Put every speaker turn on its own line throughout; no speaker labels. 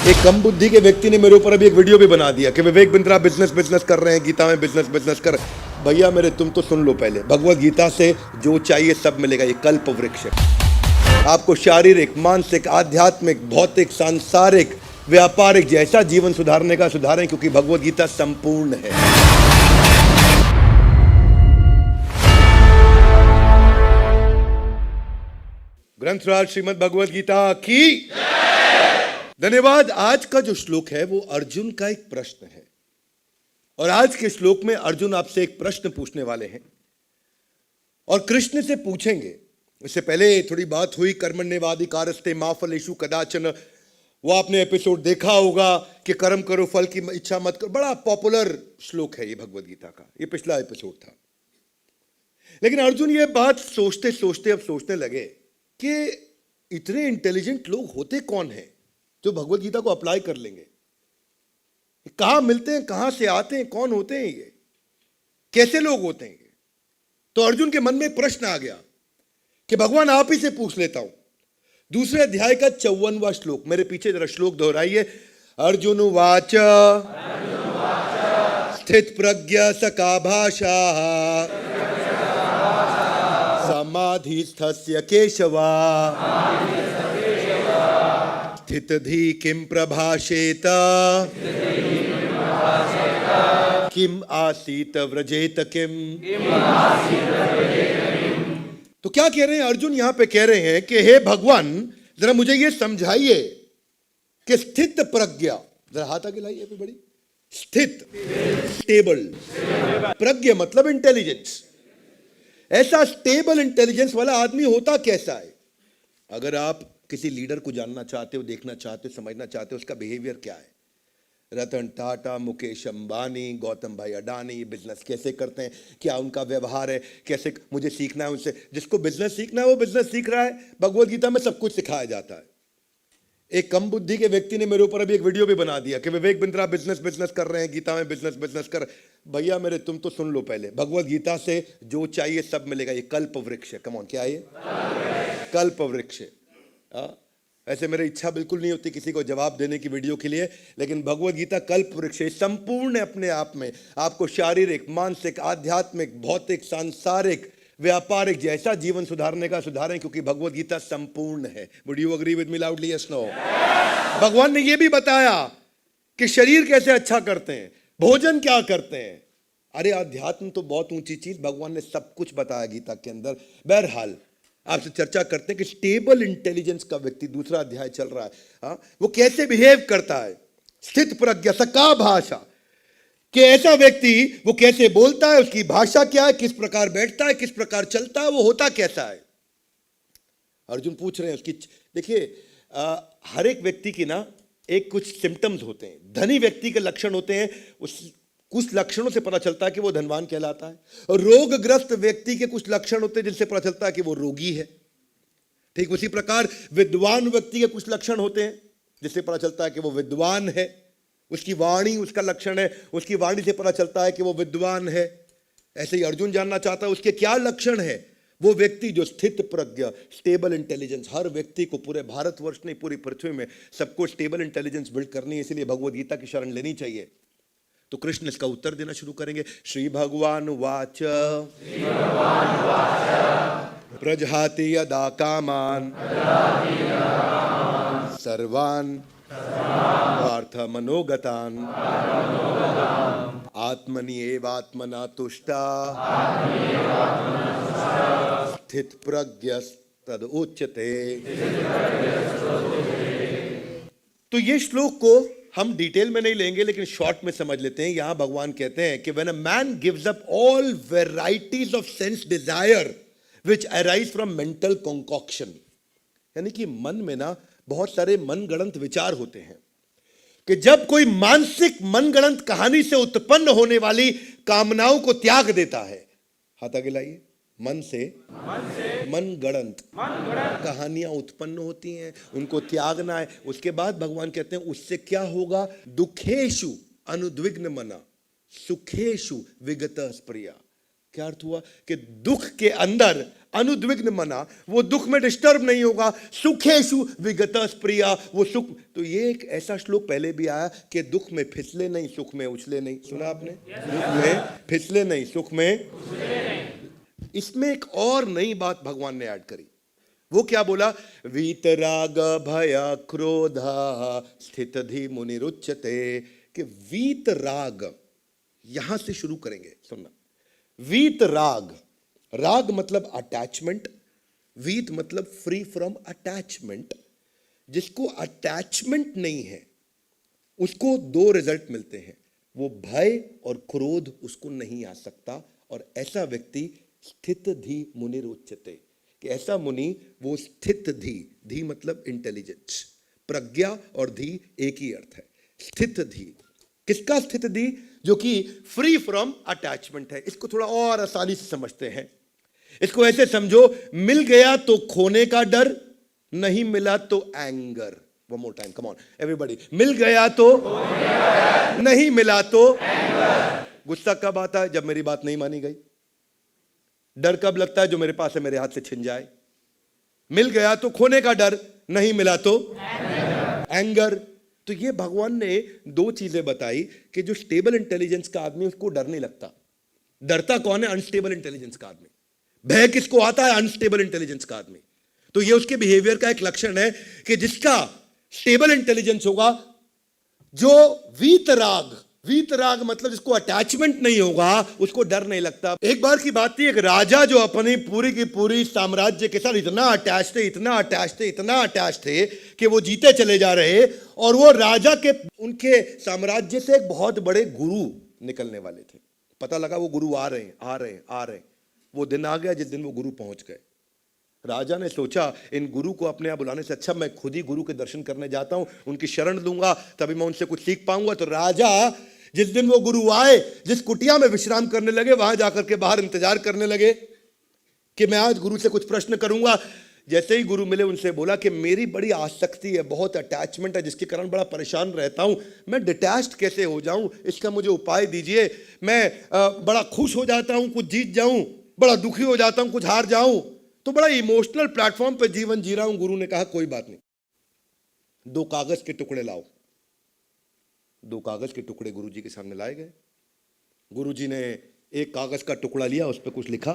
एक कम बुद्धि के व्यक्ति ने मेरे ऊपर अभी एक वीडियो भी बना दिया कि विवेक बिंद्रा बिजनेस कर रहे हैं, गीता में बिजनेस कर। भैया मेरे, तुम तो सुन लो पहले, भगवत गीता से जो चाहिए सब मिलेगा। ये कल्प वृक्ष है। आपको शारीरिक, मानसिक, आध्यात्मिक, भौतिक, सांसारिक, व्यापारिक जैसा जीवन सुधारने का सुधारें, क्योंकि भगवत गीता संपूर्ण है। ग्रंथराज श्रीमद् भगवत गीता की धन्यवाद। आज का जो श्लोक है वो अर्जुन का एक प्रश्न है, और आज के श्लोक में अर्जुन आपसे एक प्रश्न पूछने वाले हैं और कृष्ण से पूछेंगे। इससे पहले थोड़ी बात हुई, कर्मण्येवाधिकारस्ते मा फलेषु कदाचन। वो आपने एपिसोड देखा होगा कि कर्म करो फल की इच्छा मत करो। बड़ा पॉपुलर श्लोक है ये भगवत गीता का, ये पिछला एपिसोड था। लेकिन अर्जुन ये बात सोचते सोचते अब सोचने लगे कि इतने इंटेलिजेंट लोग होते कौन हैं जो भगवत गीता को अप्लाई कर लेंगे। कहां मिलते हैं, कहां से आते हैं, कौन होते हैं ये, कैसे लोग होते हैं ये। तो अर्जुन के मन में एक प्रश्न आ गया कि भगवान आप ही से पूछ लेता हूं। दूसरे अध्याय का 54वां श्लोक, मेरे पीछे जरा श्लोक दोहराइए। अर्जुन उवाच स्थित प्रज्ञ सका भाषा समाधिस्थस्य केशवा स्थित धी किम प्रभाषेत किम आसीत व्रजेत किम। तो क्या कह रहे हैं अर्जुन? यहां पे कह रहे हैं कि हे भगवान, जरा मुझे ये समझाइए कि स्थित प्रज्ञा, जरा हाथ आगे लाइए पे बड़ी, स्थित, स्टेबल, प्रज्ञा मतलब इंटेलिजेंस। ऐसा स्टेबल इंटेलिजेंस वाला आदमी होता कैसा है? अगर आप किसी लीडर को जानना चाहते हो, देखना चाहते हो, समझना चाहते हो उसका बिहेवियर क्या है, रतन टाटा, मुकेश अंबानी, गौतम भाई अडानी बिजनेस कैसे करते हैं, क्या उनका व्यवहार है, कैसे मुझे सीखना है उनसे। जिसको बिजनेस सीखना है वो बिजनेस सीख रहा है। भगवत गीता में सब कुछ सिखाया जाता है। एक कम बुद्धि के व्यक्ति ने मेरे ऊपर अभी एक वीडियो भी बना दिया कि विवेक बिंद्रा बिजनेस कर रहे हैं, गीता में बिजनेस कर। भैया मेरे, तुम तो सुन लो पहले, भगवत गीता से जो चाहिए सब मिलेगा। ये कल्प वृक्ष है। कम ऑन, क्या है ये? कल्प वृक्ष है। ऐसे मेरी इच्छा बिल्कुल नहीं होती किसी को जवाब देने की वीडियो के लिए, लेकिन भगवत गीता कल्प वृक्ष है। संपूर्ण अपने आप में आपको शारीरिक, मानसिक, आध्यात्मिक, भौतिक, सांसारिक, व्यापारिक जैसा जीवन सुधारने का सुधारें, क्योंकि भगवत गीता संपूर्ण है। Would you agree with me loudly? Yes no? भगवान ने यह भी बताया कि शरीर कैसे अच्छा करते हैं, भोजन क्या करते हैं। अरे अध्यात्म तो बहुत ऊंची चीज, भगवान ने सब कुछ बताया गीता के अंदर। बहरहाल आपसे चर्चा करते हैं कि स्टेबल इंटेलिजेंस का व्यक्ति, दूसरा अध्याय चल रहा है, हाँ, वो कैसे बिहेव करता है। स्थित प्रज्ञ सका भाषा, कि ऐसा व्यक्ति वो कैसे बोलता है, उसकी भाषा क्या है, किस प्रकार बैठता है, किस प्रकार चलता है, वो होता कैसा है। अर्जुन पूछ रहे हैं उसकी। देखिए हर एक व्यक्ति की ना एक कुछ सिम्टम्स होते हैं। धनी व्यक्ति के लक्षण होते हैं, उस कुछ लक्षणों से पता चलता है कि वो धनवान कहलाता है। और रोगग्रस्त व्यक्ति के कुछ लक्षण होते हैं जिनसे पता चलता है कि वो रोगी है। ठीक उसी प्रकार विद्वान व्यक्ति के कुछ लक्षण होते हैं जिससे पता चलता है कि वो विद्वान है। उसकी वाणी उसका लक्षण है, उसकी वाणी से पता चलता है कि वो विद्वान है। ऐसे ही अर्जुन जानना चाहता है उसके क्या लक्षण है। वो व्यक्ति जो स्थित प्रज्ञ, स्टेबल इंटेलिजेंस, हर व्यक्ति को, पूरे भारतवर्ष नहीं पूरी पृथ्वी में सबको स्टेबल इंटेलिजेंस बिल्ड करनी है, इसलिए भगवत गीता की शरण लेनी चाहिए। तो कृष्ण इसका उत्तर देना शुरू करेंगे। श्री भगवान वाच प्रजहाति यदा कामान सर्वान् पार्थ मनोगतान् आत्मनि एवात्मना तुष्टा स्थित प्रज्ञस्तद उच्यते। तो ये श्लोक को हम डिटेल में नहीं लेंगे, लेकिन शॉर्ट में समझ लेते हैं। यहां भगवान कहते हैं कि when a man gives up all varieties of sense desire which arise from mental concoction, यानी कि मन में ना बहुत सारे मनगढ़ंत विचार होते हैं, कि जब कोई मानसिक मनगढ़ंत कहानी से उत्पन्न होने वाली कामनाओं को त्याग देता है। हाथ आगे लाइए। मन से मनगढ़ंत कहानियां उत्पन्न होती हैं, उनको त्यागना है। उसके बाद भगवान कहते हैं उससे क्या होगा? दुखेशु अनुद्विग्न मना सुखेशु विगत स्प्रिया, क्या अर्थ हुआ कि दुख के अंदर अनुद्विग्न मना, वो दुख में डिस्टर्ब नहीं होगा। सुखेशु विगतः प्रिया, वो सुख। तो ये एक ऐसा श्लोक पहले भी आया कि दुख में फिसले नहीं, सुख में उछले नहीं। सुना आपने? दुख में फिसले नहीं, सुख में उछले नहीं। इसमें एक और नई बात भगवान ने ऐड करी। वो क्या बोला? वीतराग भय क्रोध स्थित धी मुनिरुच्यते। कि वीतराग, यहां से शुरू करेंगे, सुनना। वीत राग, राग मतलब अटैचमेंट, वीत मतलब फ्री फ्रॉम अटैचमेंट। जिसको अटैचमेंट नहीं है उसको दो रिजल्ट मिलते हैं, वो भय और क्रोध उसको नहीं आ सकता। और ऐसा व्यक्ति स्थित धी मुनिरुच्यते, कि ऐसा मुनि वो स्थित धी, धी मतलब इंटेलिजेंस, प्रज्ञा और धी एक ही अर्थ है। स्थित धी, किसका स्थित धी? जो कि फ्री फ्रॉम अटैचमेंट है। इसको थोड़ा और आसानी से समझते हैं। इसको ऐसे समझो, मिल गया तो खोने का डर, नहीं मिला तो anger. One more time, come on everybody. मिल गया तो नहीं मिला तो एंगर। गुस्सा कब आता है? जब मेरी बात नहीं मानी गई। डर कब लगता है? जो मेरे पास है मेरे हाथ से छिन जाए। मिल गया तो खोने का डर, नहीं मिला तो एंगर। तो ये भगवान ने दो चीजें बताई कि जो स्टेबल इंटेलिजेंस का आदमी उसको डर नहीं लगता। डरता कौन है? अनस्टेबल इंटेलिजेंस का आदमी। भय किसको आता है? अनस्टेबल इंटेलिजेंस का आदमी। तो ये उसके बिहेवियर का एक लक्षण है कि जिसका स्टेबल इंटेलिजेंस होगा, जो वीतराग, वीतराग मतलब जिसको अटैचमेंट नहीं होगा, उसको डर नहीं लगता। एक बार की बात थी, एक राजा जो अपनी पूरी की पूरी साम्राज्य के साथ इतना अटैच थे, इतना अटैच थे, इतना अटैच थे कि वो जीते चले जा रहे। और वो राजा के, उनके साम्राज्य से एक बहुत बड़े गुरु निकलने वाले थे। पता लगा वो गुरु आ रहे हैं, आ रहे हैं, आ रहे हैं। वो दिन आ गया जिस दिन वो गुरु पहुंच गए। राजा ने सोचा इन गुरु को अपने यहाँ बुलाने से अच्छा मैं खुद ही गुरु के दर्शन करने जाता हूं, उनकी शरण लूंगा, तभी मैं उनसे कुछ सीख पाऊंगा। तो राजा जिस दिन वो गुरु आए, जिस कुटिया में विश्राम करने लगे, वहां जाकर के बाहर इंतजार करने लगे कि मैं आज गुरु से कुछ प्रश्न करूंगा। जैसे ही गुरु मिले, उनसे बोला कि मेरी बड़ी आसक्ति है, बहुत अटैचमेंट है, जिसके कारण बड़ा परेशान रहता हूं। मैं डिटैच्ड कैसे हो जाऊं, इसका मुझे उपाय दीजिए। मैं बड़ा खुश हो जाता हूं, कुछ जीत जाऊं, बड़ा दुखी हो जाता हूं, कुछ हार जाऊं, तो बड़ा इमोशनल प्लेटफॉर्म पर जीवन जी रहा हूं। गुरु ने कहा कोई बात नहीं, दो कागज के टुकड़े लाओ। दो कागज के टुकड़े गुरुजी के सामने लाए गए। गुरुजी ने एक कागज का टुकड़ा लिया, उस पर कुछ लिखा,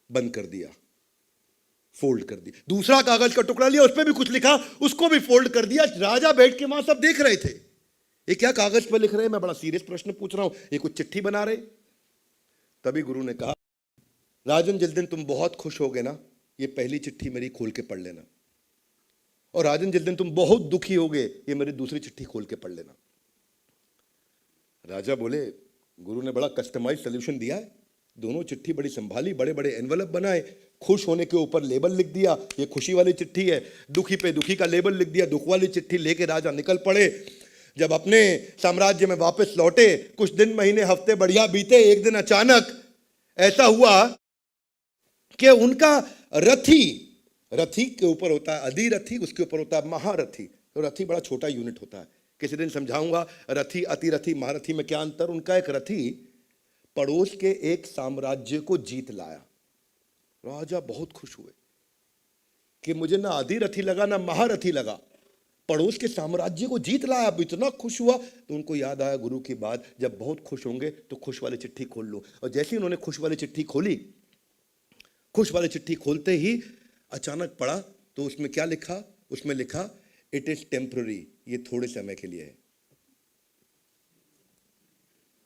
बंद कर दिया, फोल्ड कर दिया। दूसरा कागज का टुकड़ा लिया, उस पर भी कुछ लिखा, उसको भी फोल्ड कर दिया। राजा बैठ के वहां सब देख रहे थे, ये क्या कागज पर लिख रहे हैं? मैं बड़ा सीरियस प्रश्न पूछ रहा हूं, ये कुछ चिट्ठी बना रहे। तभी गुरु ने कहा, राजन जिस दिन तुम बहुत खुश होगे ना, ये पहली चिट्ठी मेरी खोल के पढ़ लेना। और राजन जिस दिन तुम बहुत दुखी होगे, ये मेरी दूसरी चिट्ठी खोल के पढ़ लेना। राजा बोले, गुरु ने बड़ा कस्टमाइज सोल्यूशन दिया है। दोनों चिट्ठी बड़ी संभाली, बड़े बड़े एनवलप बनाए, खुश होने के ऊपर लेबल लिख दिया, ये खुशी वाली चिट्ठी है। दुखी पे दुखी का लेबल लिख दिया, दुख वाली चिट्ठी लेके राजा निकल पड़े। जब अपने साम्राज्य में वापस लौटे, कुछ दिन, महीने, हफ्ते बढ़िया बीते। एक दिन अचानक ऐसा हुआ कि उनका रथी, रथी के ऊपर होता है अधिरथी, उसके ऊपर होता है महारथी। तो रथी बड़ा छोटा यूनिट होता है, किसी दिन समझाऊंगा रथी, अतिरथी, महारथी में क्या अंतर। उनका एक रथी पड़ोस के एक साम्राज्य को जीत लाया। राजा बहुत खुश हुए कि मुझे ना अधिरथी लगा ना महारथी लगा, पड़ोस के साम्राज्य को जीत लाया। अब इतना खुश हुआ तो उनको याद आया गुरु की बात, जब बहुत खुश होंगे तो खुश वाली चिट्ठी खोल लो। और जैसे ही उन्होंने खुश वाली चिट्ठी खोली, खुश वाली चिट्ठी खोलते ही अचानक पढ़ा तो उसमें क्या लिखा? उसमें लिखा इट इज टेम्पररी, ये थोड़े समय के लिए है।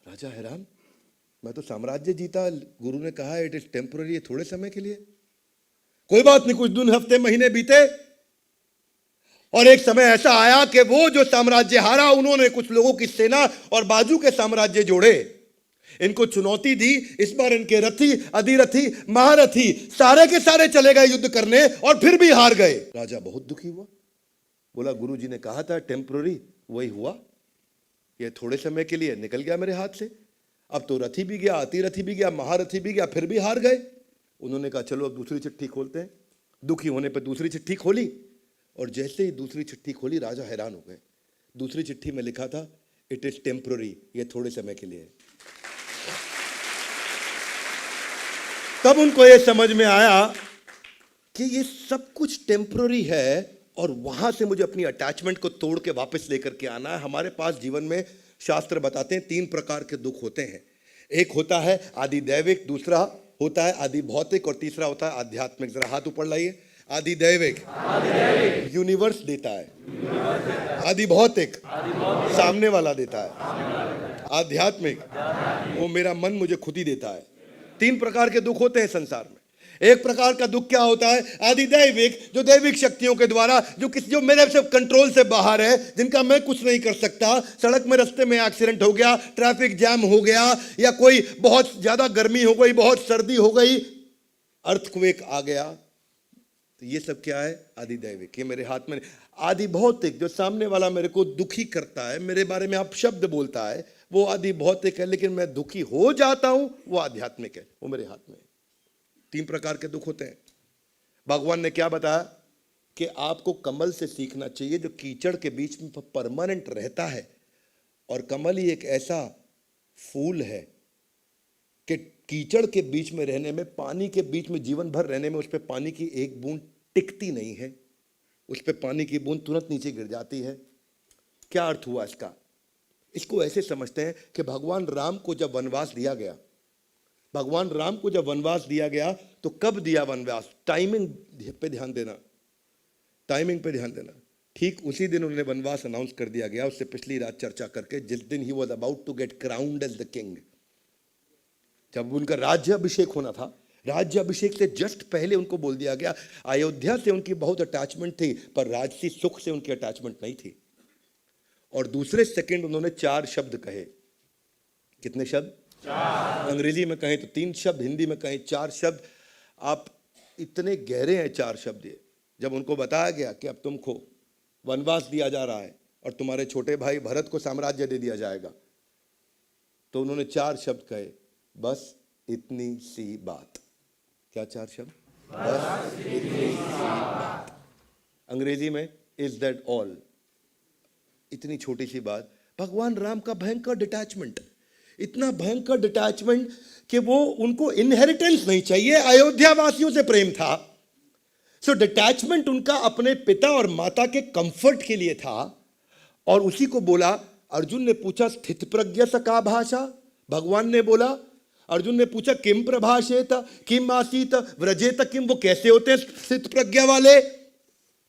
राजा हैरान, मैं तो साम्राज्य जीता, गुरु ने कहा इट इज टेम्पररी, ये थोड़े समय के लिए। कोई बात नहीं, कुछ दिन, हफ्ते, महीने बीते और एक समय ऐसा आया कि वो जो साम्राज्य हारा, उन्होंने कुछ लोगों की सेना और बाजू के साम्राज्य जोड़े, इनको चुनौती दी। इस बार इनके रथी, अधिरथी, महारथी सारे के सारे चले गए युद्ध करने और फिर भी हार गए। राजा बहुत दुखी हुआ, बोला गुरु जी ने कहा था टेम्पररी, वही हुआ, ये थोड़े समय के लिए निकल गया मेरे हाथ से। अब तो रथी भी गया, अतिरथी भी गया, महारथी भी गया, फिर भी हार गए। उन्होंने कहा चलो अब दूसरी चिट्ठी खोलते हैं। दुखी होने पर दूसरी चिट्ठी खोली और जैसे ही दूसरी चिट्ठी खोली, राजा हैरान हो गए। दूसरी चिट्ठी में लिखा था इट इज टेम्पररी, ये थोड़े समय के लिए है। तब उनको ये समझ में आया कि ये सब कुछ टेम्पररी है और वहां से मुझे अपनी अटैचमेंट को तोड़ के वापस लेकर के आना है। हमारे पास जीवन में शास्त्र बताते हैं 3 प्रकार के दुख होते हैं। एक होता है आदि दैविक, दूसरा होता है आदि भौतिक और तीसरा होता है आध्यात्मिक। जरा हाथ ऊपर लाइए। आदि दैविक यूनिवर्स देता है, आदि भौतिक सामने वाला देता है, आध्यात्मिक वो मेरा मन मुझे खुद ही देता है। 3 प्रकार के दुख होते हैं संसार में। एक प्रकार का दुख क्या होता है? आदि दैविक, जो दैविक शक्तियों के द्वारा, जो मेरे से कंट्रोल से बाहर है, जिनका मैं कुछ नहीं कर सकता। सड़क में रास्ते में एक्सीडेंट हो गया, ट्रैफिक जैम हो गया, या कोई बहुत ज्यादा गर्मी हो गई, बहुत सर्दी हो गई, अर्थक्वेक आ गया, तो ये सब क्या है? आदि दैविक। ये मेरे हाथ में। आदि भौतिक, जो सामने वाला मेरे को दुखी करता है, मेरे बारे में आप शब्द बोलता है, वो आदि भौतिक है, लेकिन मैं दुखी हो जाता हूं, वो आध्यात्मिक है, वो मेरे हाथ में है। 3 प्रकार के दुख होते हैं। भगवान ने क्या बताया कि आपको कमल से सीखना चाहिए, जो कीचड़ के बीच में परमानेंट रहता है। और कमल ही एक ऐसा फूल है कि कीचड़ के बीच में रहने में, पानी के बीच में जीवन भर रहने में, उस पर पानी की एक बूंद टिकती नहीं है, उस पर पानी की बूंद तुरंत नीचे गिर जाती है। क्या अर्थ हुआ इसका? इसको ऐसे समझते हैं कि भगवान राम को जब वनवास दिया गया, भगवान राम को जब वनवास दिया गया, तो कब दिया वनवास? टाइमिंग पे ध्यान देना, टाइमिंग पे ध्यान देना। ठीक उसी दिन उन्हें वनवास अनाउंस कर दिया गया, उससे पिछली रात चर्चा करके, जिस दिन ही was about to get crowned as the king. जब उनका राज्य अभिषेक होना था, राज्य अभिषेक से जस्ट पहले उनको बोल दिया गया। अयोध्या से उनकी बहुत अटैचमेंट थी, पर राजसी सुख से उनकी अटैचमेंट नहीं थी। और दूसरे सेकंड उन्होंने 4 शब्द कहे। कितने शब्द? 4। अंग्रेजी में कहें तो 3 शब्द, हिंदी में कहें 4 शब्द। आप इतने गहरे हैं 4 शब्द ये। जब उनको बताया गया कि अब तुमको वनवास दिया जा रहा है और तुम्हारे छोटे भाई भरत को साम्राज्य दे दिया जाएगा, तो उन्होंने 4 शब्द कहे, बस इतनी सी बात। क्या 4 शब्द? बस इतनी सी बात। अंग्रेजी में इज दैट ऑल। इतनी छोटी सी बात। भगवान राम का भयंकर डिटैचमेंट, इतना भयंकर डिटैचमेंट कि वो, उनको इनहेरिटेंस नहीं चाहिए, अयोध्या वासियों से प्रेम था। सो डिटैचमेंट उनका अपने पिता और माता के कंफर्ट के लिए था। और उसी को बोला, अर्जुन ने पूछा स्थित प्रज्ञ स का भाषा? भगवान ने बोला, अर्जुन ने पूछा किम प्रभाषेत किम आसीत व्रजेत किम, वो कैसे होते हैं स्थित प्रज्ञा वाले?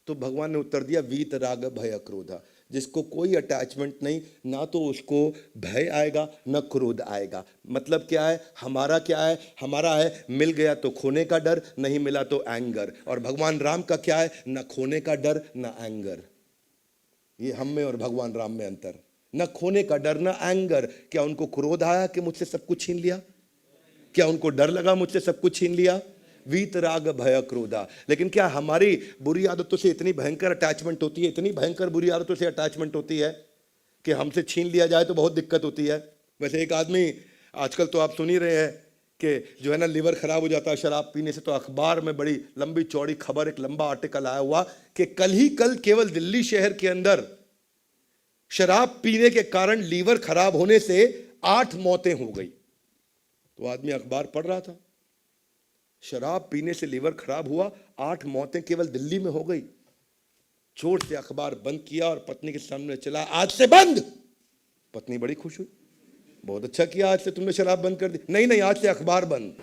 तो भगवान ने उत्तर दिया, वीत राग भय क्रोधा। जिसको कोई अटैचमेंट नहीं, ना तो उसको भय आएगा न क्रोध आएगा। मतलब क्या है? हमारा क्या है? हमारा है मिल गया तो खोने का डर, नहीं मिला तो एंगर। और भगवान राम का क्या है? न खोने का डर न एंगर। ये हम में और भगवान राम में अंतर। न खोने का डर न एंगर। क्या उनको क्रोध आया कि मुझसे सब कुछ छीन लिया? क्या उनको डर लगा मुझसे सब कुछ छीन लिया? वीत राग भय क्रोधा। लेकिन क्या हमारी बुरी आदतों से इतनी भयंकर अटैचमेंट होती है, इतनी भयंकर बुरी आदतों से अटैचमेंट होती है कि हमसे छीन लिया जाए तो बहुत दिक्कत होती है। वैसे एक आदमी, आजकल तो आप सुन ही रहे हैं कि जो है ना, लिवर खराब हो जाता है शराब पीने से। तो अखबार में बड़ी लंबी चौड़ी खबर, एक लंबा आर्टिकल आया हुआ कि कल केवल दिल्ली शहर के अंदर शराब पीने के कारण लीवर खराब होने से 8 मौतें हो गई। तो आदमी अखबार पढ़ रहा था, शराब पीने से लीवर खराब हुआ, 8 मौतें केवल दिल्ली में हो गई। जोर से अखबार बंद किया और पत्नी के सामने चला, आज से बंद। पत्नी बड़ी खुश हुई, बहुत अच्छा किया, आज से तुमने शराब बंद कर दी। नहीं, आज से अखबार बंद।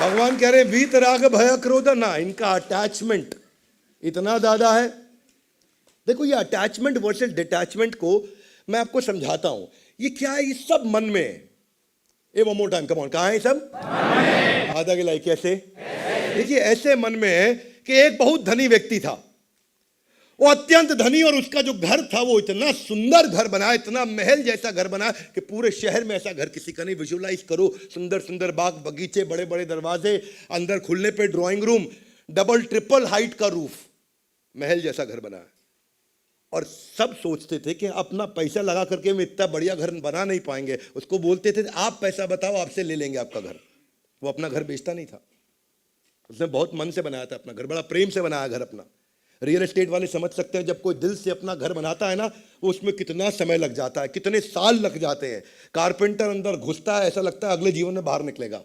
भगवान कह रहे वीत राग भय क्रोध ना। इनका अटैचमेंट इतना ज्यादा है। देखो, ये अटैचमेंट वर्सेस डिटैचमेंट को मैं आपको समझाता हूं। ये क्या है? ये सब मन में है। ए one more time, come on. कहां है सब? आधा गिलाई। कैसे? देखिए, ऐसे मन में है कि एक बहुत धनी व्यक्ति था, वो अत्यंत धनी, और उसका जो घर था वो इतना सुंदर घर बना, इतना महल जैसा घर बना कि पूरे शहर में ऐसा घर किसी का नहीं। विजुअलाइज करो, सुंदर सुंदर बाग बगीचे, बड़े बड़े दरवाजे, अंदर खुलने पे drawing room, double triple height का रूफ, महल जैसा घर बना है। और सब सोचते थे कि अपना पैसा लगा करके हम इतना बढ़िया घर बना नहीं पाएंगे। उसको बोलते थे आप पैसा बताओ, आपसे ले लेंगे आपका घर। वो अपना घर बेचता नहीं था, उसने बहुत मन से बनाया था अपना घर, बड़ा प्रेम से बनाया घर अपना। रियल एस्टेट वाले समझ सकते हैं, जब कोई दिल से अपना घर बनाता है ना, वो उसमें कितना समय लग जाता है, कितने साल लग जाते हैं। कारपेंटर अंदर घुसता है, ऐसा लगता है अगले जीवन में बाहर निकलेगा।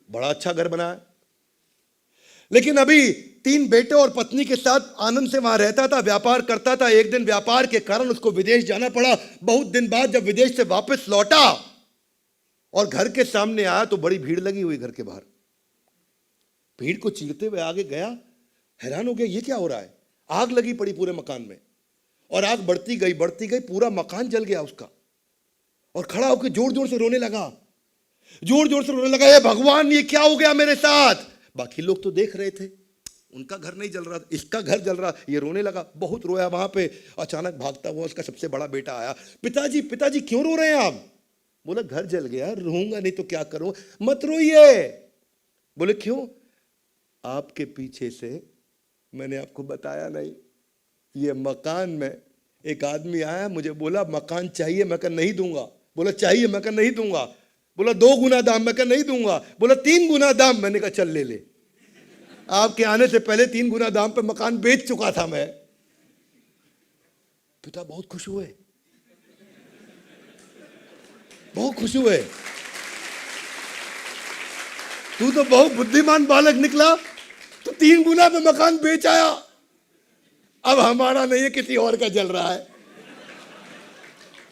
बड़ा अच्छा घर बना है, लेकिन अभी 3 बेटे और पत्नी के साथ आनंद से वहां रहता था, व्यापार करता था। एक दिन व्यापार के कारण उसको विदेश जाना पड़ा। बहुत दिन बाद जब विदेश से वापस लौटा और घर के सामने आया तो बड़ी भीड़ लगी हुई घर के बाहर। भीड़ को चीरते हुए आगे गया, हैरान हो गया, ये क्या हो रहा है? आग लगी पड़ी पूरे मकान में, और आग बढ़ती गई, पूरा मकान जल गया उसका। और खड़ा होकर जोर जोर से रोने लगा, हे भगवान, ये क्या हो गया मेरे साथ? बाकी लोग तो देख रहे थे, उनका घर नहीं जल रहा, इसका घर जल रहा। ये रोने लगा, बहुत रोया। वहां पे अचानक भागता हुआ उसका सबसे बड़ा बेटा आया। पिताजी क्यों रो रहे हैं आप? बोला घर जल गया, रोऊंगा नहीं तो क्या करूं। मत रोइए। बोले क्यों? आपके पीछे से मैंने आपको बताया नहीं, ये मकान में एक आदमी आया, मुझे बोला मकान चाहिए, मैं कहा नहीं दूंगा। बोला चाहिए, मैं कहा नहीं दूंगा। बोला 2 गुना दाम, मैं कहा नहीं दूंगा। बोला 3 गुना दाम, मैंने कहा चल ले ले। आपके आने से पहले 3 गुना दाम पे मकान बेच चुका था मैं। पिता बहुत खुश हुए, बहुत खुश हुए। तू तो बहुत बुद्धिमान बालक निकला, तो 3 गुना पे मकान बेच आया। अब हमारा नहीं है, किसी और का जल रहा है।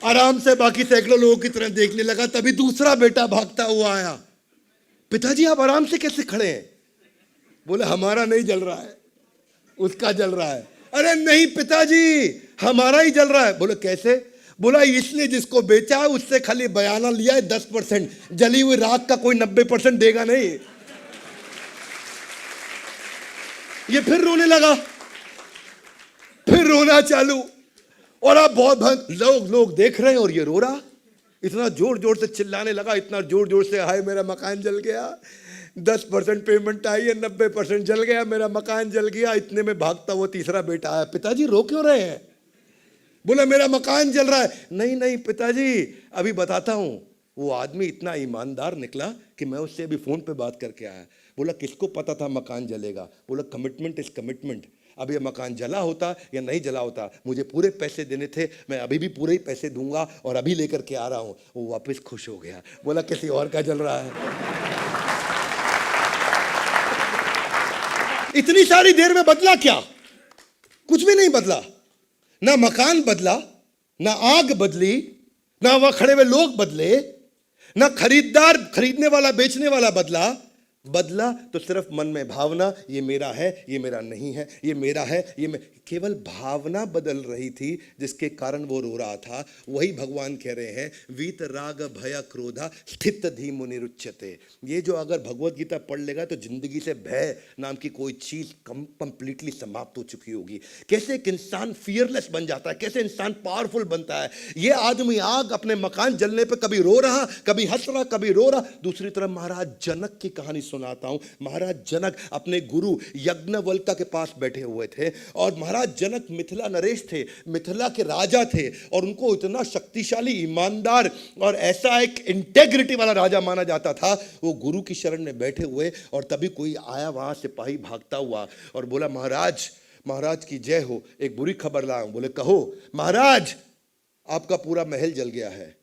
आराम से बाकी सैकड़ों लोगों की तरह देखने लगा। तभी दूसरा बेटा भागता हुआ आया। पिताजी आप आराम से कैसे खड़े हैं? बोले हमारा नहीं जल रहा है, उसका जल रहा है। अरे नहीं पिताजी, हमारा ही जल रहा है। बोले कैसे? बोला इसने जिसको बेचा है उससे खाली बयाना लिया है 10%, जली हुई राख का कोई 90% देगा नहीं। ये फिर रोने लगा, फिर रोना चालू। और अब बहुत लोग देख रहे हैं और ये रो रहा। इतना जोर जोर से चिल्लाने लगा, इतना जोर जोर से, हाय मेरा मकान जल गया, 10% पेमेंट आई है, 90% जल गया, मेरा मकान जल गया। इतने में भागता हुआ तीसरा बेटा आया। पिताजी रो क्यों रहे हैं? बोला मेरा मकान जल रहा है। नहीं नहीं पिताजी, अभी बताता हूं। वो आदमी इतना ईमानदार निकला कि मैं उससे अभी फोन पे बात करके आया। बोला किसको पता था मकान जलेगा? बोला कमिटमेंट इज कमिटमेंट। अब ये मकान जला होता या नहीं जला होता, मुझे पूरे पैसे देने थे, मैं अभी भी पूरे ही पैसे दूंगा और अभी लेकर के आ रहा हूं। वो वापस खुश हो गया। बोला किसी और का जल रहा है। इतनी सारी देर में बदला क्या? कुछ भी नहीं बदला। ना मकान बदला, ना आग बदली, ना वहां खड़े हुए लोग बदले, ना खरीददार, खरीदने वाला बेचने वाला बदला तो सिर्फ मन में भावना, ये मेरा है, ये मेरा नहीं है, ये मेरा है, केवल भावना बदल रही थी जिसके कारण वो रो रहा था। वही भगवान कह रहे हैं, वीत राग भय क्रोधा स्थित धीमु निरुच्यते। ये जो अगर भगवत गीता पढ़ लेगा तो जिंदगी से भय नाम की कोई चीज कंप्लीटली समाप्त हो चुकी होगी। कैसे एक इंसान फियरलेस बन जाता है, कैसे इंसान पावरफुल बनता है। ये आदमी आग अपने मकान जलने पे कभी रो रहा, कभी हंस रहा, कभी रो रहा। दूसरी तरफ महाराज जनक की कहानी सुनाता हूं। महाराज जनक अपने गुरु यज्ञवल्क्य के पास बैठे हुए थे, और महाराज जनक मिथिला नरेश थे, मिथिला के राजा थे, और उनको इतना शक्तिशाली, ईमानदार और ऐसा एक इंटेग्रिटी वाला राजा माना जाता था। वो गुरु की शरण में बैठे हुए, और तभी कोई आया वहां सिपाही भागता हुआ और बोला महाराज की जय हो, एक बुरी खबर लाया हूं। बोले कहो। महाराज आपका पूरा महल जल गया है,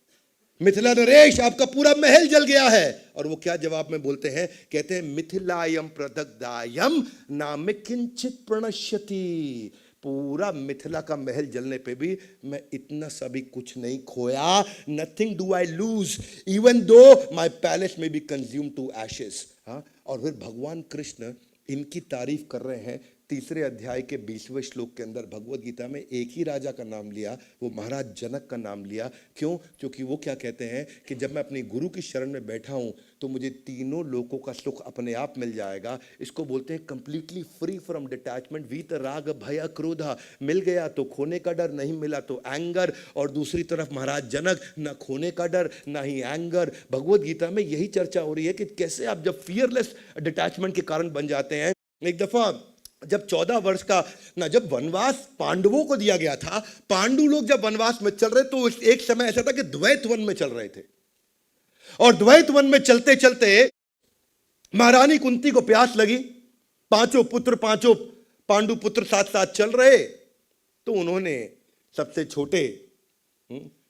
मिथिला नरेश आपका पूरा महल जल गया है। और वो क्या जवाब में बोलते हैं? कहते हैं मिथिलायम प्रदग्धायम नाम किंचित प्रणश्यति। पूरा मिथिला का महल जलने पे भी मैं इतना सा भी कुछ नहीं खोया। Nothing do I lose even though my palace में बी कंज्यूम टू एशेस। हाँ, और फिर भगवान कृष्ण इनकी तारीफ कर रहे हैं। 3 अध्याय के 20वें श्लोक के अंदर भगवत गीता में एक ही राजा का नाम लिया, वो महाराज जनक का नाम लिया। क्यों? क्योंकि वो क्या कहते हैं कि जब मैं अपने गुरु की शरण में बैठा हूं तो मुझे तीनों लोकों का सुख अपने आप मिल जाएगा। इसको बोलते हैं कंप्लीटली फ्री फ्रॉम डिटैचमेंट। वीत राग भय क्रोधा, मिल गया तो खोने का डर, नहीं मिला तो एंगर। और दूसरी तरफ महाराज जनक, ना खोने का डर ना ही एंगर। भगवत गीता में यही चर्चा हो रही है कि कैसे आप जब फियरलेस डिटैचमेंट के कारण बन जाते हैं। एक दफा जब 14 वर्ष का जब वनवास पांडवों को दिया गया था, पांडु लोग जब वनवास में चल रहे तो एक समय ऐसा था कि द्वैत वन में चल रहे थे, और द्वैत वन में चलते चलते महारानी कुंती को प्यास लगी। पांचों पांडु पुत्र साथ साथ चल रहे, तो उन्होंने सबसे छोटे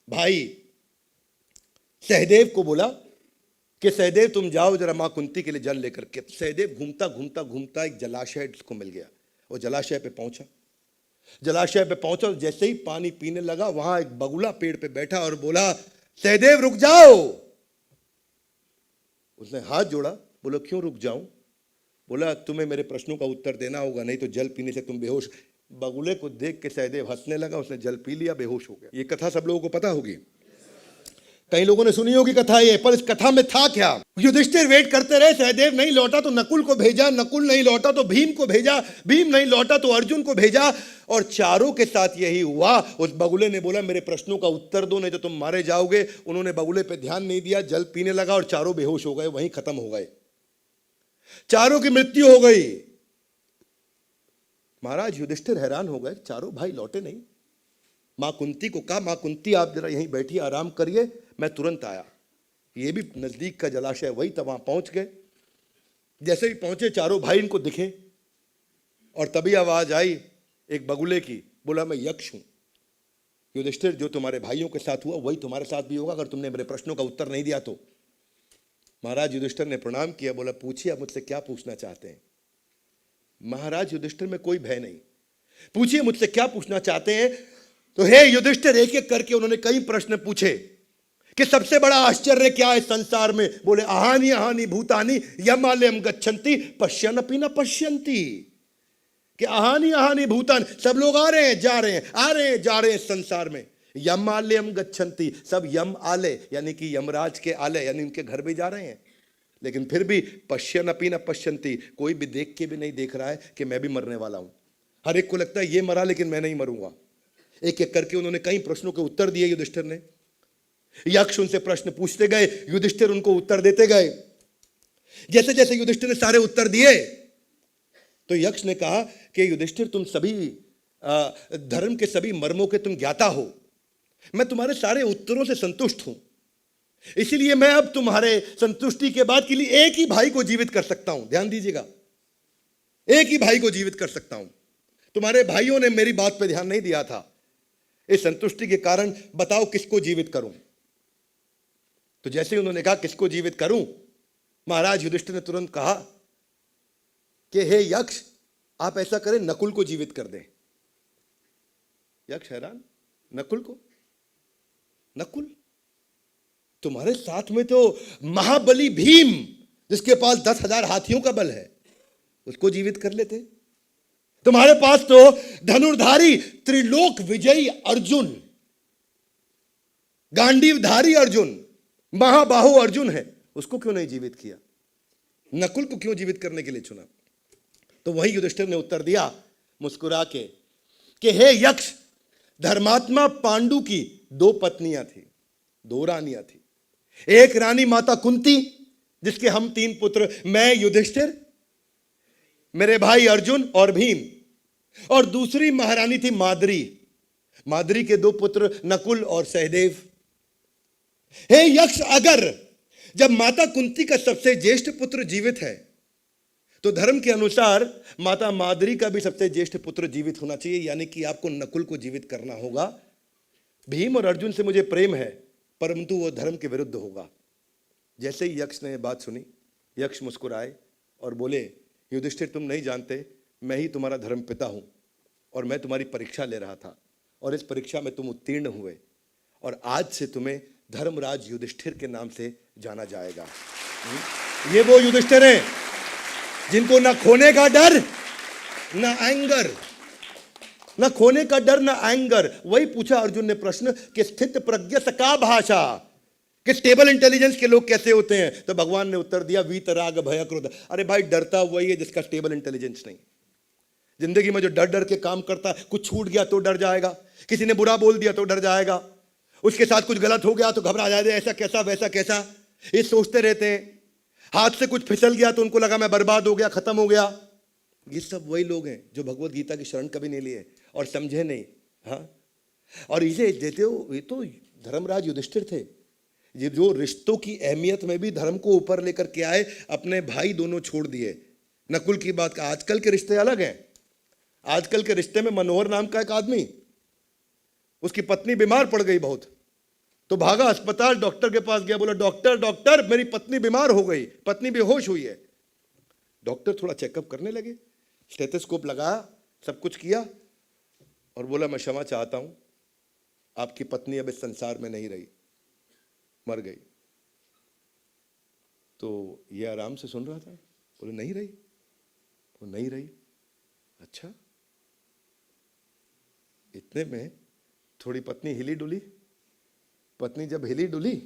भाई सहदेव को बोला कि सहदेव तुम जाओ जरा मां कुंती के लिए जल लेकर के। सहदेव घूमता घूमता घूमता एक जलाशय को मिल गया। वो जलाशय पे पहुंचा, जलाशय पे पहुंचा, जैसे ही पानी पीने लगा, वहां एक बगुला पेड़ पे बैठा और बोला, सहदेव रुक जाओ। उसने हाथ जोड़ा, बोला क्यों रुक जाऊं? बोला तुम्हें मेरे प्रश्नों का उत्तर देना होगा, नहीं तो जल पीने से तुम बेहोश। बगुले को देख के सहदेव हंसने लगा, उसने जल पी लिया, बेहोश हो गया। ये कथा सब लोगों को पता होगी, कई लोगों ने सुनी होगी कथा ये, पर इस कथा में था क्या? युधिष्ठिर वेट करते रहे, सहदेव नहीं लौटा तो नकुल को भेजा, नकुल नहीं लौटा तो भीम को भेजा, भीम नहीं लौटा तो अर्जुन को भेजा, और चारों के साथ यही हुआ। उस बगुले ने बोला मेरे प्रश्नों का उत्तर दो, नहीं तो तुम मारे जाओगे। उन्होंने बगुले पे ध्यान नहीं दिया, जल पीने लगा और चारों बेहोश हो गए, वहीं खत्म हो गए, चारों की मृत्यु हो गई। महाराज युधिष्ठिर हैरान हो गए, चारों भाई लौटे नहीं। मां कुंती को कहा, मां कुंती आप जरा यहीं बैठिए, आराम करिए, मैं तुरंत आया। ये भी नजदीक का जलाशय वही था, वहां पहुंच गए। जैसे ही पहुंचे चारों भाई इनको दिखे, और तभी आवाज आई एक बगुले की, बोला मैं यक्ष हूं। युधिष्ठिर जो तुम्हारे भाइयों के साथ हुआ वही तुम्हारे साथ भी होगा, अगर तुमने मेरे प्रश्नों का उत्तर नहीं दिया तो। महाराज युधिष्ठिर ने प्रणाम किया, बोला पूछिए आप मुझसे क्या पूछना चाहते हैं। महाराज युधिष्ठिर में कोई भय नहीं, पूछिए मुझसे क्या पूछना चाहते हैं। तो हे युधिष्ठिर, एक एक करके उन्होंने कई प्रश्न पूछे कि सबसे बड़ा आश्चर्य क्या है संसार में। बोले अहानि अहानि भूतानि यमालयम गच्छन्ति पश्यन्नपि न पश्यन्ति। कि अहानि अहानि भूतान, सब लोग आ रहे हैं जा रहे हैं, आ रहे हैं जा रहे हैं संसार में। यमालयम गच्छन्ति, सब यम आलय यानी कि यमराज के आलय यानी उनके घर भी जा रहे हैं, लेकिन फिर भी पश्यन्नपि न पश्यन्ति, कोई भी देख के भी नहीं देख रहा है कि मैं भी मरने वाला हूं। हर एक को लगता है ये मरा लेकिन मैं नहीं मरूंगा। एक एक करके उन्होंने कई प्रश्नों के उत्तर दिए युधिष्ठिर ने। यक्ष उनसे प्रश्न पूछते गए, युधिष्ठिर उनको उत्तर देते गए। जैसे जैसे युधिष्ठिर ने सारे उत्तर दिए, तो यक्ष ने कहा कि युधिष्ठिर तुम सभी धर्म के सभी मर्मों के तुम ज्ञाता हो, मैं तुम्हारे सारे उत्तरों से संतुष्ट हूं, इसलिए मैं अब तुम्हारे संतुष्टि के बाद के लिए एक ही भाई को जीवित कर सकता हूं। ध्यान दीजिएगा, एक ही भाई को जीवित कर सकता हूं। तुम्हारे भाइयों ने मेरी बात पे ध्यान नहीं दिया था, इस संतुष्टि के कारण बताओ किसको जीवित करूं। तो जैसे ही उन्होंने कहा किसको जीवित करूं, महाराज युधिष्ठिर ने तुरंत कहा कि हे यक्ष, आप ऐसा करें नकुल को जीवित कर दें। यक्ष हैरान, नकुल को? नकुल तुम्हारे साथ में तो महाबली भीम जिसके पास 10,000 हाथियों का बल है, उसको जीवित कर लेते। तुम्हारे पास तो धनुर्धारी त्रिलोक विजयी अर्जुन, गांडीवधारी अर्जुन, महाबाहु अर्जुन है, उसको क्यों नहीं जीवित किया? नकुल को क्यों जीवित करने के लिए चुना? तो वही युधिष्ठिर ने उत्तर दिया मुस्कुरा के कि हे यक्ष, धर्मात्मा पांडु की 2 पत्नियां थी, 2 रानियां थी। एक रानी माता कुंती जिसके हम 3 पुत्र, मैं युधिष्ठिर, मेरे भाई अर्जुन और भीम, और दूसरी महारानी थी माद्री, माद्री के 2 पुत्र नकुल और सहदेव। हे यक्ष, अगर जब माता कुंती का सबसे ज्येष्ठ पुत्र जीवित है तो धर्म के अनुसार माता माद्री का भी सबसे ज्येष्ठ पुत्र जीवित होना चाहिए, यानी कि आपको नकुल को जीवित करना होगा। भीम और अर्जुन से मुझे प्रेम है, परंतु वो धर्म के विरुद्ध होगा। जैसे ही यक्ष ने यह बात सुनी, यक्ष मुस्कुराए और बोले युधिष्ठिर, तुम नहीं जानते, मैं ही तुम्हारा धर्म पिता हूं और मैं तुम्हारी परीक्षा ले रहा था, और इस परीक्षा में तुम उत्तीर्ण हुए, और आज से तुम्हें धर्मराज युधिष्ठिर के नाम से जाना जाएगा। ये वो युधिष्ठिर हैं जिनको ना खोने का डर, ना एंगर, ना खोने का डर, ना एंगर। वही पूछा अर्जुन ने प्रश्न कि स्थित प्रज्ञ का भाषा, कि स्टेबल इंटेलिजेंस के लोग कैसे होते हैं? तो भगवान ने उत्तर दिया वीतराग भय क्रोध। अरे भाई, डरता वही है जिसका स्टेबल इंटेलिजेंस नहीं। जिंदगी में जो डर डर के काम करता है, कुछ छूट गया तो डर जाएगा, किसी ने बुरा बोल दिया तो डर जाएगा, उसके साथ कुछ गलत हो गया तो घबरा जाएगा, ऐसा कैसा वैसा कैसा, ये सोचते रहते हैं। हाथ से कुछ फिसल गया तो उनको लगा मैं बर्बाद हो गया, खत्म हो गया। ये सब वही लोग हैं जो भगवत गीता की शरण कभी नहीं लिए और समझे नहीं। हाँ, और इसे देते हो, ये तो धर्मराज युधिष्ठिर थे, ये जो रिश्तों की अहमियत में भी धर्म को ऊपर लेकर के आए, अपने भाई दोनों छोड़ दिए। नकुल की बात का, आजकल के रिश्ते अलग हैं, आजकल के रिश्ते में मनोहर नाम का एक आदमी, उसकी पत्नी बीमार पड़ गई बहुत, तो भागा अस्पताल, डॉक्टर के पास गया, बोला डॉक्टर डॉक्टर मेरी पत्नी बीमार हो गई, पत्नी बेहोश हुई है। डॉक्टर थोड़ा चेकअप करने लगे, स्टेथोस्कोप लगाया, सब कुछ किया और बोला मैं क्षमा चाहता हूं, आपकी पत्नी अब इस संसार में नहीं रही, मर गई। तो ये आराम से सुन रहा था, बोले नहीं रही, वो नहीं रही। अच्छा, इतने में थोड़ी पत्नी हिली डुली, पत्नी जब हिली डुली,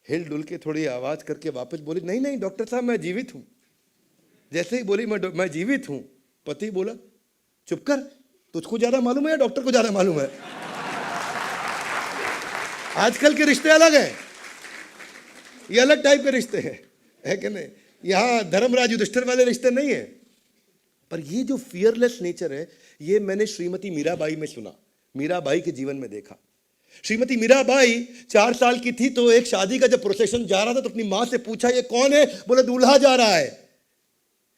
हिल डुल के थोड़ी आवाज करके वापस बोली नहीं नहीं डॉक्टर साहब मैं जीवित हूं। जैसे ही बोली मैं जीवित हूं, पति बोला चुप कर, तुझको ज्यादा मालूम है या डॉक्टर को ज्यादा मालूम है? आजकल के रिश्ते अलग हैं, ये अलग टाइप के रिश्ते हैं, है कि नहीं? यहां धर्मराज युधिष्ठिर वाले रिश्ते नहीं है। पर ये जो फियरलेस नेचर है, ये मैंने श्रीमती मीराबाई में सुना, मीराबाई के जीवन में देखा। श्रीमती मीराबाई 4 साल की थी तो एक शादी का जब प्रोसेशन जा रहा था तो अपनी मां से पूछा ये कौन है? बोले दूल्हा जा रहा है।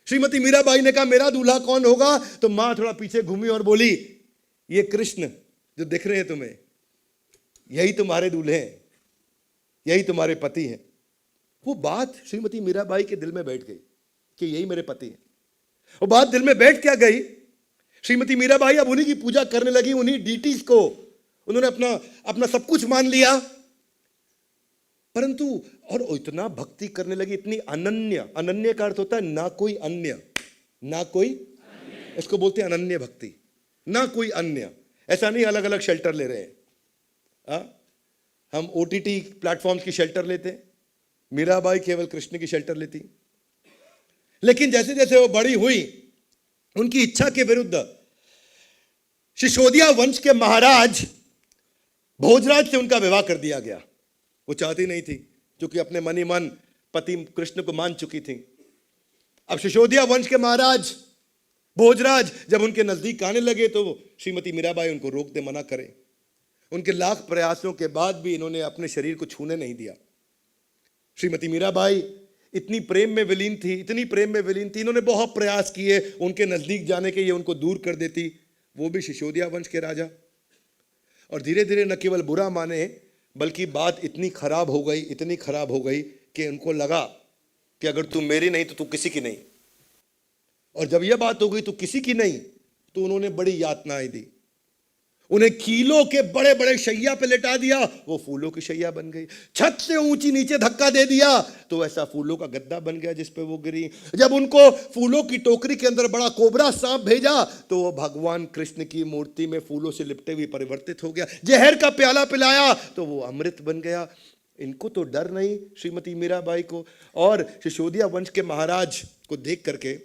श्रीमती मीराबाई ने कहा मेरा दूल्हा कौन होगा? तो मां थोड़ा पीछे घूमी और बोली ये कृष्ण जो दिख रहे हैं तुम्हें, यही तुम्हारे दूल्हे हैं, यही तुम्हारे पति हैं। वो बात श्रीमती मीराबाई के दिल में बैठ गई कि यही मेरे पति हैं। वो बात दिल में बैठ क्या गई, श्रीमती मीराबाई अब उन्हीं की पूजा करने लगी, उन्हीं डीटीज को उन्होंने अपना सब कुछ मान लिया। परंतु और इतना भक्ति करने लगी, इतनी अनन्य, अनन्य का अर्थ होता है ना कोई अन्य, ना कोई, इसको बोलते हैं अनन्य भक्ति, ना कोई अन्य। ऐसा नहीं अलग अलग शेल्टर ले रहे हैं, हम ओटीटी प्लेटफॉर्म्स की शेल्टर लेते हैं, मीराबाई केवल कृष्ण की शेल्टर लेती। लेकिन जैसे जैसे वो बड़ी हुई, उनकी इच्छा के विरुद्ध शिशोदिया वंश के महाराज भोजराज से उनका विवाह कर दिया गया। वो चाहती नहीं थी, क्योंकि अपने मन ही मन पति कृष्ण को मान चुकी थी। अब शिशोदिया वंश के महाराज भोजराज जब उनके नजदीक आने लगे तो श्रीमती मीराबाई उनको रोक दे, मना करे। उनके लाख प्रयासों के बाद भी इन्होंने अपने शरीर को छूने नहीं दिया। श्रीमती मीराबाई इतनी प्रेम में विलीन थी, इतनी प्रेम में विलीन थी, इन्होंने बहुत प्रयास किए उनके नजदीक जाने के, ये उनको दूर कर देती, वो भी शिशोदिया वंश के राजा। और धीरे धीरे न केवल बुरा माने, बल्कि बात इतनी खराब हो गई, इतनी खराब हो गई कि उनको लगा कि अगर तू मेरी नहीं तो तू किसी की नहीं। और जब यह बात हो गई तू किसी की नहीं, तो उन्होंने बड़ी यातनाएं दी। उन्हें कीलों के बड़े बड़े शैया पे लेटा दिया, वो फूलों की शैया बन गई। छत से ऊंची नीचे धक्का दे दिया तो ऐसा फूलों का गद्दा बन गया जिस पे वो गिरी। जब उनको फूलों की टोकरी के अंदर बड़ा कोबरा सांप भेजा तो वो भगवान कृष्ण की मूर्ति में फूलों से लिपटे हुए परिवर्तित हो गया। जहर का प्याला पिलाया तो वो अमृत बन गया। इनको तो डर नहीं श्रीमती मीराबाई को। और शिशोदिया वंश के महाराज को देख करके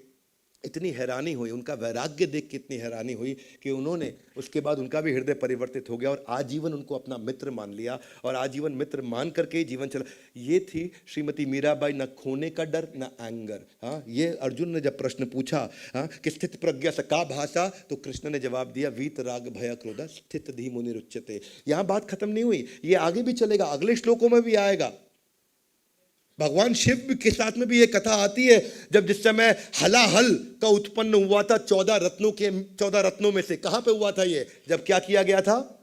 इतनी हैरानी हुई, उनका वैराग्य देख के इतनी हैरानी हुई कि उन्होंने उसके बाद उनका भी हृदय परिवर्तित हो गया और आजीवन उनको अपना मित्र मान लिया और आजीवन मित्र मान करके ही जीवन चला। ये थी श्रीमती मीराबाई, न खोने का डर न एंगर। हाँ, ये अर्जुन ने जब प्रश्न पूछा कि स्थित प्रज्ञा स का भाषा, तो कृष्ण ने जवाब दिया वीत राग भय क्रोध स्थित धी मुनि रुच्यते। यहाँ बात खत्म नहीं हुई, ये आगे भी चलेगा, अगले श्लोकों में भी आएगा। भगवान शिव के साथ में भी ये कथा आती है, जब जिस समय हलाहल का उत्पन्न हुआ था 14 रत्नों में से। कहां पे हुआ था ये? जब क्या किया गया था?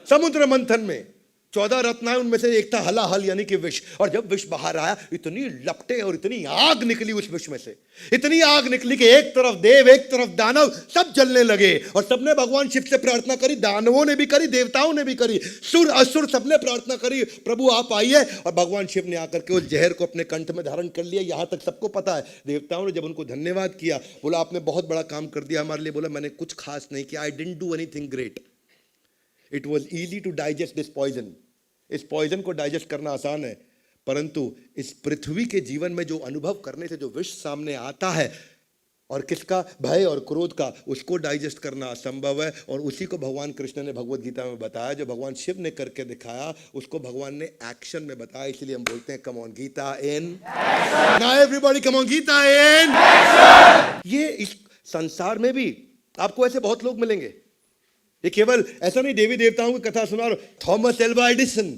समुद्र मंथन में 14 रत्न, उनमें से एक था हलाहल यानी कि विष। और जब विष बाहर आया, इतनी लपटे और इतनी आग निकली उस विष में से, इतनी आग निकली कि एक तरफ देव एक तरफ दानव सब जलने लगे। और सबने भगवान शिव से प्रार्थना करी, दानवों ने भी करी, देवताओं ने भी करी, सुर असुर सबने प्रार्थना करी, प्रभु आप आइए। और भगवान शिव ने आकर के उस जहर को अपने कंठ में धारण कर लिया। यहां तक सबको पता है। देवताओं ने जब उनको धन्यवाद किया, बोला आपने बहुत बड़ा काम कर दिया हमारे लिए। बोला मैंने कुछ खास नहीं किया, I didn't do anything great, it was easy to digest this poison. इस पॉइजन को डाइजेस्ट करना आसान है, परंतु इस पृथ्वी के जीवन में जो अनुभव करने से जो विष सामने आता है, और किसका? भय और क्रोध का, उसको डाइजेस्ट करना असंभव है। और उसी को भगवान कृष्ण ने भगवत गीता में बताया। जो भगवान शिव ने करके दिखाया, उसको भगवान ने एक्शन में बताया। इसलिए हम बोलते हैं come on Gita in action. Now everybody come on Gita in action. ये इस संसार में भी आपको ऐसे बहुत लोग मिलेंगे। ये केवल ऐसा नहीं देवी देवताओं की कथा सुना। थॉमस एल्वा एडिसन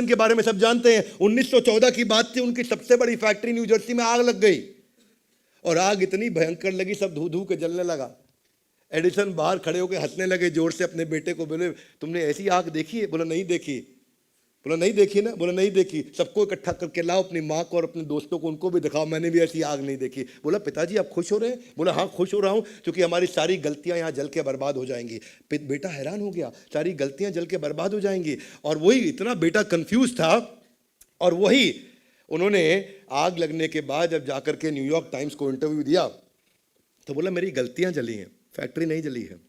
के बारे में सब जानते हैं। 1914 की बात थी, उनकी सबसे बड़ी फैक्ट्री न्यू जर्सी में आग लग गई और आग इतनी भयंकर लगी, सब धू धू के जलने लगा। एडिसन बाहर खड़े होकर हंसने लगे जोर से, अपने बेटे को बोले, तुमने ऐसी आग देखी है? बोला नहीं देखी। बोला नहीं देखी ना? बोला नहीं देखी। सबको इकट्ठा करके लाओ, अपनी माँ को और अपने दोस्तों को, उनको भी दिखाओ, मैंने भी ऐसी आग नहीं देखी। बोला पिताजी आप खुश हो रहे हैं? बोला हाँ खुश हो रहा हूँ, क्योंकि हमारी सारी गलतियां यहाँ जल के बर्बाद हो जाएंगी। बेटा हैरान हो गया, सारी गलतियां जल के बर्बाद हो जाएंगी। और वही इतना बेटा कंफ्यूज था, और वही उन्होंने आग लगने के बाद जब जाकर के न्यूयॉर्क टाइम्स को इंटरव्यू दिया तो बोला मेरी गलतियां जली हैं, फैक्ट्री नहीं जली है,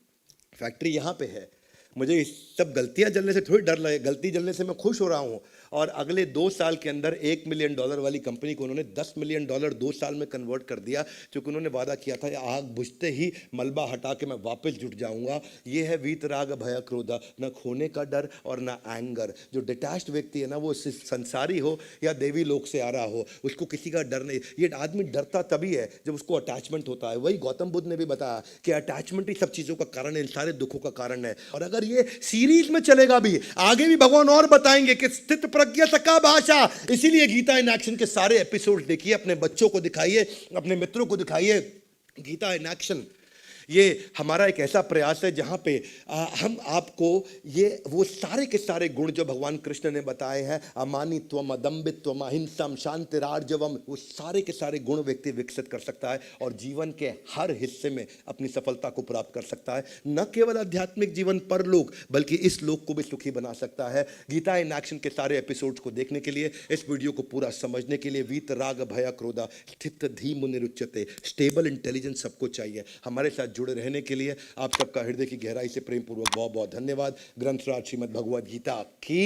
फैक्ट्री यहाँ पे है। मुझे इस सब गलतियां जलने से थोड़ी डर लगे, गलती जलने से मैं खुश हो रहा हूँ। और अगले 2 साल के अंदर $1 मिलियन वाली कंपनी को उन्होंने $10 मिलियन 2 साल में कन्वर्ट कर दिया, क्योंकि उन्होंने वादा किया था आग बुझते ही मलबा हटा के मैं वापस जुट जाऊंगा। ये है वीतराग भय क्रोधा, न खोने का डर और न एंगर। जो डिटैच्ड व्यक्ति है ना, वो संसारी हो या देवी लोक से आ रहा हो, उसको किसी का डर नहीं। ये आदमी डरता तभी है जब उसको अटैचमेंट होता है। वही गौतम बुद्ध ने भी बताया कि अटैचमेंट ही सब चीज़ों का कारण है, इन सारे दुखों का कारण है। और अगर ये सीरीज में चलेगा भी, आगे भी भगवान और बताएंगे कि स्थित प्रज्ञ सका भाषा। इसीलिए गीता इन एक्शन के सारे एपिसोड देखिए, अपने बच्चों को दिखाइए, अपने मित्रों को दिखाइए गीता इन एक्शन। ये हमारा एक ऐसा प्रयास है जहाँ पे हम आपको ये वो सारे के सारे गुण जो भगवान कृष्ण ने बताए हैं, अमानित्वम, अदम्बित्वम, अहिंसम, शांतिरार्जवम, वो सारे के सारे गुण व्यक्ति विकसित कर सकता है और जीवन के हर हिस्से में अपनी सफलता को प्राप्त कर सकता है। न केवल आध्यात्मिक जीवन परलोक, बल्कि इस लोक को भी सुखी बना सकता है। गीता इन एक्शन के सारे एपिसोड्स को देखने के लिए, इस वीडियो को पूरा समझने के लिए, वीत राग भय क्रोधा स्थित धीम निरुच्यते, स्टेबल इंटेलिजेंस सबको चाहिए। हमारे साथ जुड़े रहने के लिए आप सबका हृदय की गहराई से प्रेम पूर्वक बहुत बहुत धन्यवाद। ग्रंथराज श्रीमद् भगवद गीता की